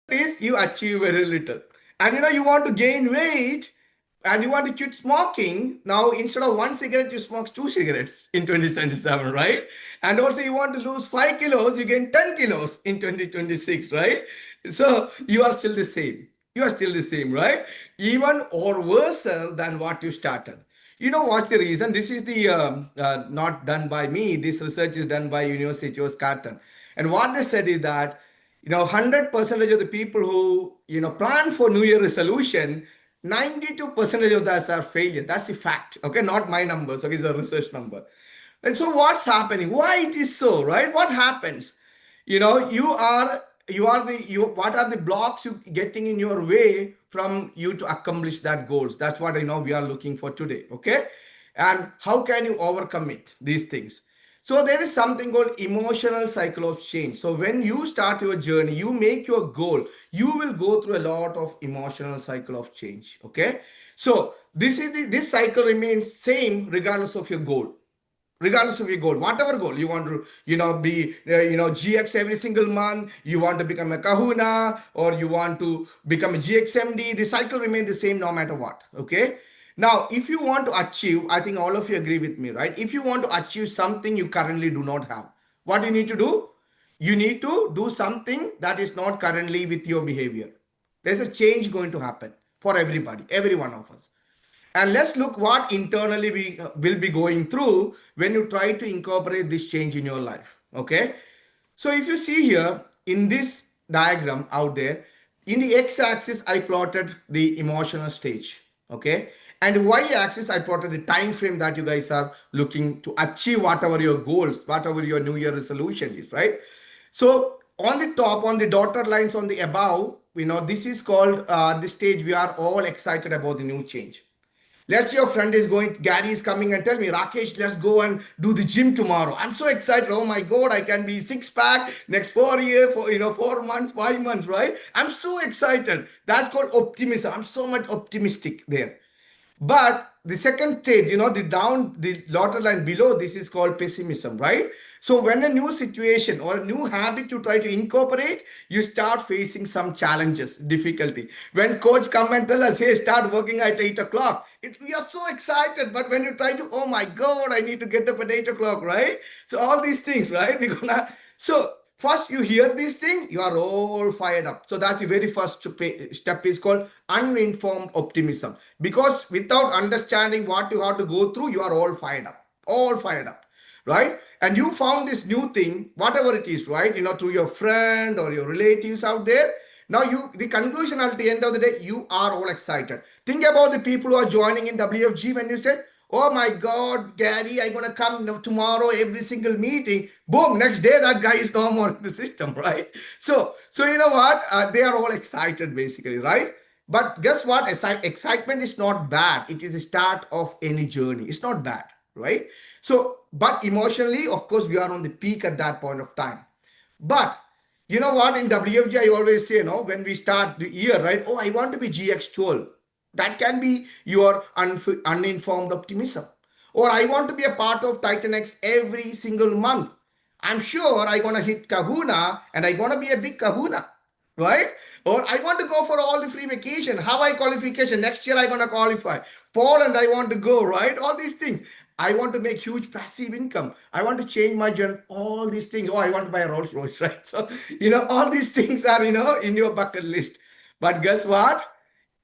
is you achieve very little. And you want to gain weight and you want to quit smoking. Now, instead of one cigarette, you smoke two cigarettes in 2027, right? And also, you want to lose 5 kilos, you gain 10 kilos in 2026, right? So, you are still the same. You are still the same, right? Even or worse than what you started. You know what's the reason? This is the not done by me. This research is done by University of Scotland. And what they said is that 100% of the people who plan for New Year resolution, 92% of that are failure. That's the fact. Okay, not my numbers. Okay, it's a research number. And so what's happening? Why it is so, right? What happens? You what are the blocks you getting in your way from you to accomplish that goals? That's what we are looking for today. Okay, and how can you overcome it? These things. So there is something called emotional cycle of change. So when you start your journey, you make your goal, you will go through a lot of emotional cycle of change. Okay. So this cycle remains same regardless of your goal. Regardless of your goal, whatever goal you want to be GX every single month, you want to become a kahuna, or you want to become a GXMD, the cycle remains the same no matter what. Okay. Now if you want to achieve, I think all of you agree with me, right? If you want to achieve something you currently do not have, what do you need to do? You need to do something that is not currently with your behavior. There's a change going to happen for everybody, every one of us. And let's look what internally we will be going through when you try to incorporate this change in your life. Okay. So if you see here in this diagram out there, in the x-axis, I plotted the emotional stage. Okay. And y-axis, I plotted the time frame that you guys are looking to achieve whatever your goals, whatever your New Year resolution is, right? So on the top, on the dotted lines on the above, this is called the stage we are all excited about the new change. Let's say your friend is going, Gary is coming and tell me, Rakesh, let's go and do the gym tomorrow. I'm so excited. Oh my God, I can be six pack next 4 years, 4 months, 5 months, right? I'm so excited. That's called optimism. I'm so much optimistic there. But the second stage, the dotted line below this is called pessimism, right? So when a new situation or a new habit you try to incorporate, you start facing some challenges, difficulty. When coach come and tell us, hey, start working at 8 o'clock, we are so excited. But when you try to, oh my God, I need to get up at 8 o'clock, right? So all these things, right? So first you hear this thing, you are all fired up. So that's the very first step is called uninformed optimism. Because without understanding what you have to go through, you are all fired up, right? And you found this new thing, whatever it is, right? Through your friend or your relatives out there. Now the conclusion at the end of the day, you are all excited. Think about the people who are joining in WFG when you said, oh my God, Gary, I'm gonna come tomorrow every single meeting. Boom, next day that guy is no more in the system, right? So you know what? They are all excited basically, right? But guess what? Excitement is not bad. It is the start of any journey. It's not bad, right? So, but emotionally, of course, we are on the peak at that point of time. But you know what? In WFG, I always say, when we start the year, right? Oh, I want to be GX12. That can be your uninformed optimism. Or I want to be a part of Titan X every single month. I'm sure I'm going to hit Kahuna and I'm going to be a big Kahuna, right? Or I want to go for all the free vacation. Hawaii qualification. Next year I'm going to qualify. Poland, I want to go, right? All these things. I want to make huge passive income. I want to change my journey. All these things. Oh, I want to buy a Rolls Royce, right? So, all these things are, in your bucket list. But guess what?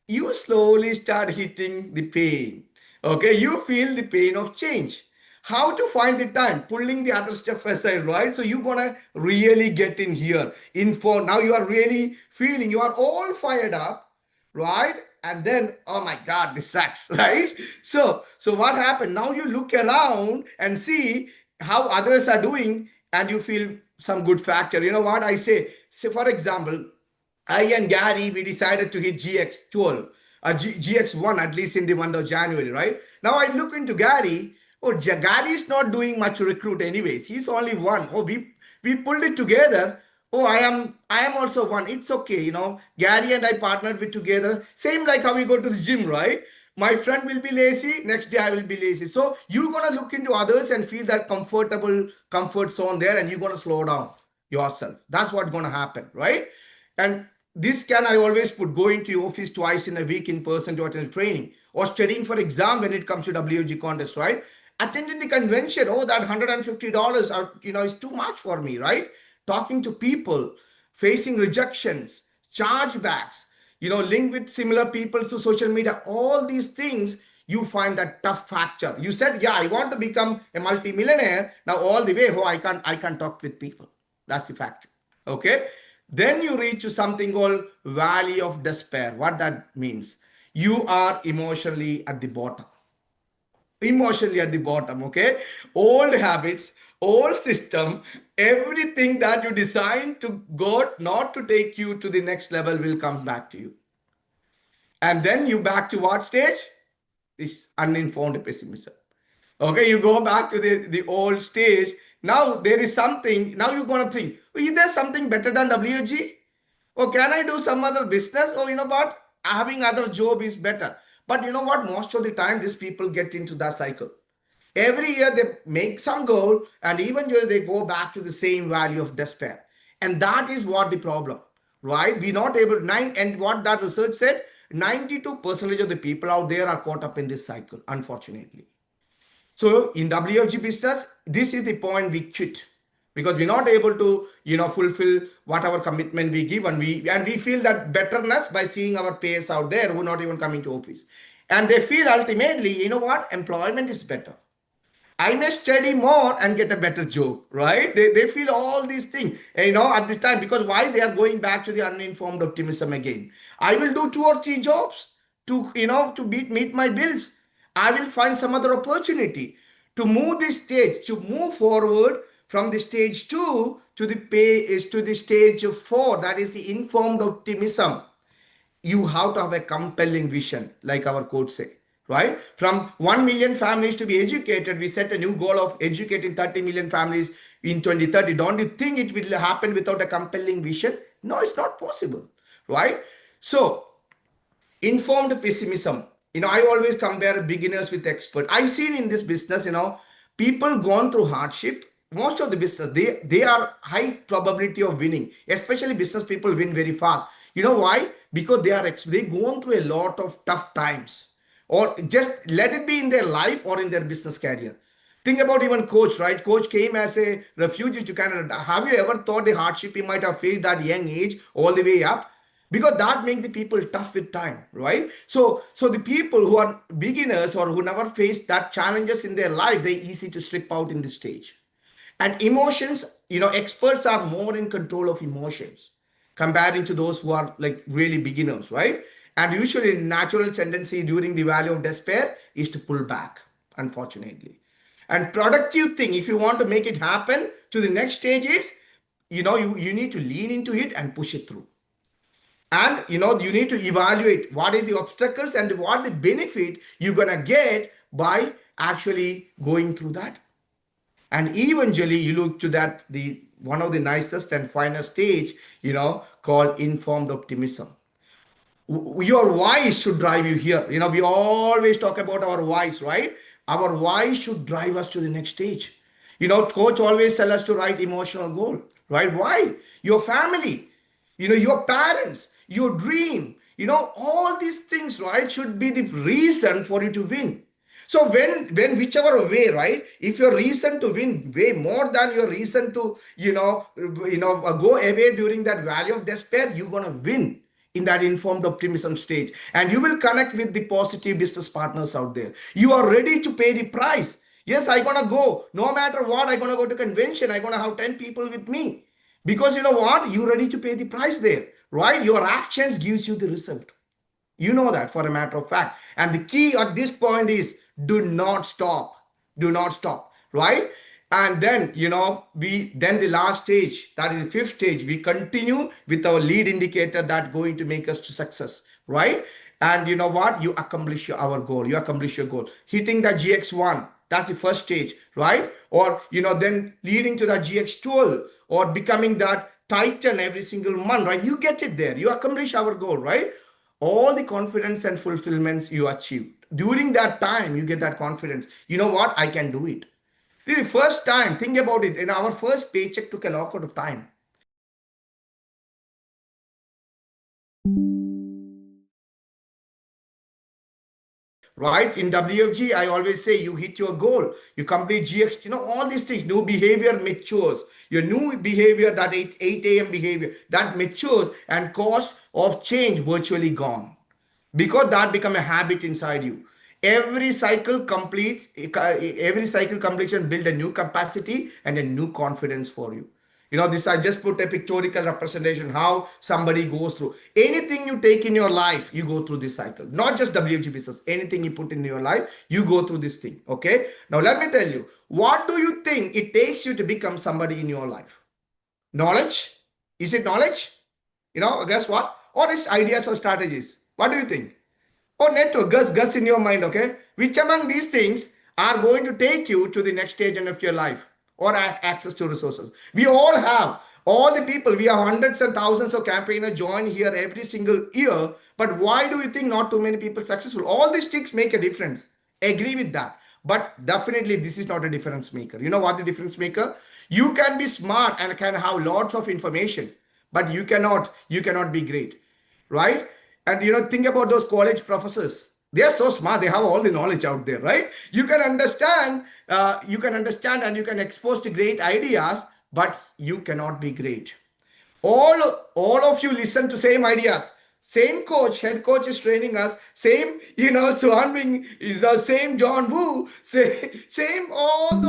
You slowly start hitting the pain. Okay, you feel the pain of change. How to find the time? Pulling the other stuff aside, right? So you're gonna really get in here. Info. Now you are really feeling you are all fired up, right? And then, oh my God, this sucks, right? So what happened? Now you look around and see how others are doing, and you feel some good factor. You know what I say? Say, for example, I and Gary, we decided to hit GX12, GX1 at least in the month of January, right? Now I look into Gary. Oh, Gary is not doing much recruit anyways. He's only one. Oh, we pulled it together. Oh, I am also one. It's okay, Gary and I partnered with together. Same like how we go to the gym, right? My friend will be lazy. Next day I will be lazy. So you're gonna look into others and feel that comfort zone there, and you're gonna slow down yourself. That's what's gonna happen, right? And this can I always put going to office twice in a week in person to attend training or studying for exam when it comes to WG contest, right? Attending the convention, oh, that $150 are, is too much for me, right? Talking to people, facing rejections, chargebacks, link with similar people through social media, all these things, you find that tough factor. You said, yeah, I want to become a multimillionaire. Now all the way, oh, I can't talk with people. That's the fact. Okay. Then you reach to something called valley of despair. What that means? You are emotionally at the bottom. Emotionally at the bottom. Okay. Old habits, old system, everything that you designed to go, not to take you to the next level will come back to you. And then you back to what stage? This uninformed pessimism. Okay, you go back to the old stage. Now there is something, now you're going to think, oh, is there something better than WG? Or can I do some other business? Or you know what? Having other job is better. But you know what? Most of the time, these people get into that cycle. Every year they make some goal and eventually they go back to the same value of despair. And that is what the problem, right? We're not able, and what that research said, 92% of the people out there are caught up in this cycle, unfortunately. So in WFG business, this is the point we quit because we're not able to, fulfill whatever commitment we give, and we feel that betterness by seeing our peers out there who are not even coming to office, and they feel ultimately, you know what, employment is better. I may study more and get a better job, right? They feel all these things, at the time, because why they are going back to the uninformed optimism again. I will do 2 or 3 jobs to meet my bills. I will find some other opportunity to move this stage, to move forward from the stage 2 to the pay is to the stage 4. That is the informed optimism. You have to have a compelling vision, like our coach say, right? From 1 million families to be educated, we set a new goal of educating 30 million families in 2030. Don't you think it will happen without a compelling vision? No, it's not possible, right? So informed pessimism, I always compare beginners with expert. I seen in this business, people gone through hardship. Most of the business, they are high probability of winning, especially business people win very fast. You know why? Because they gone through a lot of tough times, or just let it be in their life or in their business career. Think about even coach, right? Coach came as a refugee to Canada. Have you ever thought the hardship he might have faced at young age all the way up? Because that makes the people tough with time, right? So the people who are beginners or who never faced that challenges in their life, they easy to slip out in this stage. And emotions, experts are more in control of emotions comparing to those who are like really beginners, right? And usually natural tendency during the valley of despair is to pull back, unfortunately. And productive thing, if you want to make it happen to the next stage is, you need to lean into it and push it through. And you need to evaluate what is the obstacles and what the benefit you're gonna get by actually going through that. And eventually you look to that the one of the nicest and finest stage, called informed optimism. Your whys should drive you here. We always talk about our whys, right? Our whys should drive us to the next stage. Coach always tell us to write emotional goal, right? Why? Your family, your parents, your dream, all these things, right, should be the reason for you to win. So when whichever way, right, if your reason to win way more than your reason to, go away during that valley of despair, you're gonna win in that informed optimism stage, and you will connect with the positive business partners out there. You are ready to pay the price. Yes, I'm gonna go. No matter what, I'm gonna go to convention. I'm gonna have 10 people with me. Because you know what? You're ready to pay the price there, right? Your actions gives you the result. You know that for a matter of fact. And the key at this point is do not stop. Do not stop, right? And then, then the last stage, that is the fifth stage, we continue with our lead indicator that going to make us to success, right? And you know what? You accomplish our goal. You accomplish your goal. Hitting the GX1, that's the first stage, right? Or, then leading to the GX12 or becoming that titan every single month, right? You get it there. You accomplish our goal, right? All the confidence and fulfillments you achieve. During that time, you get that confidence. You know what? I can do it. The first time, think about it. In our first paycheck took a lot of time. right? In WFG, I always say you hit your goal, you complete GX, all these things, new behavior matures. Your new behavior, that 8 a.m. behavior, that matures and cost of change virtually gone because that become a habit inside you. Every cycle completion build a new capacity and a new confidence for you. This I just put a pictorial representation how somebody goes through. Anything you take in your life, you go through this cycle. Not just WFG business. Anything you put in your life, you go through this thing. Okay. Now let me tell you, what do you think it takes you to become somebody in your life? Knowledge? Is it knowledge? Guess what? Or is ideas or strategies? What do you think? Or network, Gus in your mind, okay? Which among these things are going to take you to the next stage of your life or access to resources? We all have, all the people, we have hundreds and thousands of campaigners join here every single year. But why do you think not too many people successful? All these things make a difference. Agree with that. But definitely this is not a difference maker. You know what the difference maker? You can be smart and can have lots of information, but you cannot be great, right? And think about those college professors. They are so smart. They have all the knowledge out there, right? You can understand and you can expose to great ideas, but you cannot be great. All of you listen to same ideas. Same coach, head coach is training us. Same, Swan Wing is the same John Woo. Same all